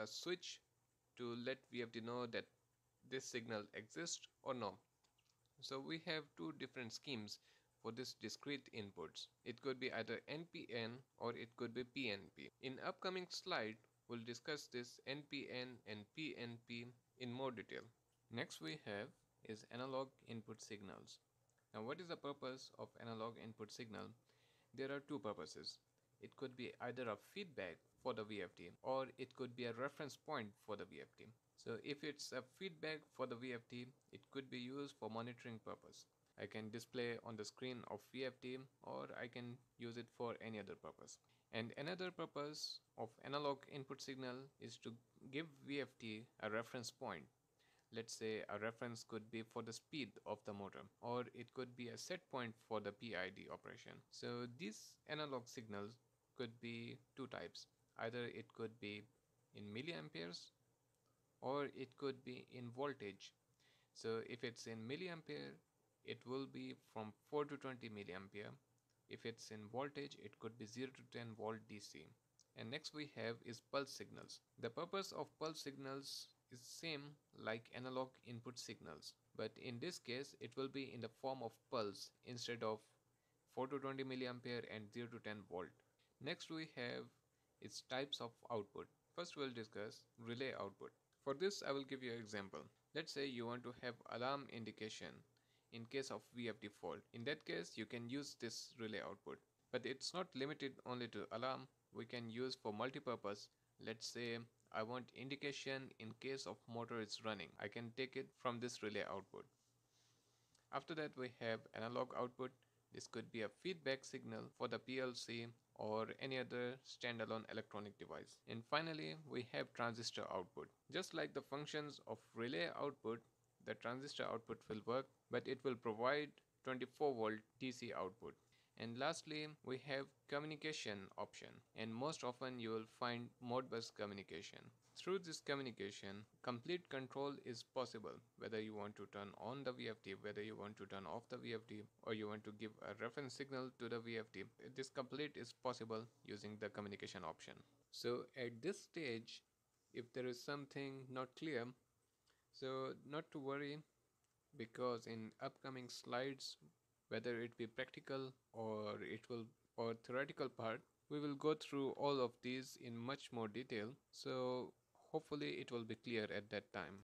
a switch to let VFD know that this signal exists or no. So we have two different schemes for this discrete inputs. It could be either NPN or it could be PNP. In upcoming slide, we'll discuss this NPN and PNP in more detail. Next we have is analog input signals. Now what is the purpose of analog input signal? There are two purposes. It could be either a feedback for the VFD or it could be a reference point for the VFD. So if it's a feedback for the VFD, it could be used for monitoring purpose. I can display on the screen of VFD or I can use it for any other purpose. And another purpose of analog input signal is to give VFD a reference point. Let's say a reference could be for the speed of the motor, or it could be a set point for the PID operation. So these analog signals could be two types. Either it could be in milliamperes or it could be in voltage. So if it's in milliampere, it will be from 4 to 20 milliampere. If it's in voltage, it could be 0 to 10 volt DC. And next we have is pulse signals. The purpose of pulse signals is same like analog input signals, but in this case it will be in the form of pulse instead of 4 to 20 milliampere and 0 to 10 volt. Next we have its types of output. First we'll discuss relay output. For this I will give you an example. Let's say you want to have alarm indication in case of VFD fault. In that case you can use this relay output, but it's not limited only to alarm. We can use for multi-purpose. Let's say I want indication in case of motor is running. I can take it from this relay output. After that we have analog output. This could be a feedback signal for the PLC or any other standalone electronic device. And finally we have transistor output. Just like the functions of relay output, the transistor output will work, but it will provide 24 volt DC output. And lastly we have communication option, and most often you will find Modbus communication. Through this communication, complete control is possible, whether you want to turn on the VFD, whether you want to turn off the VFD, or you want to give a reference signal to the VFD. This complete is possible using the communication option. So at this stage, if there is something not clear, so not to worry, because in upcoming slides, whether it be practical or theoretical part, we will go through all of these in much more detail. So hopefully it will be clear at that time.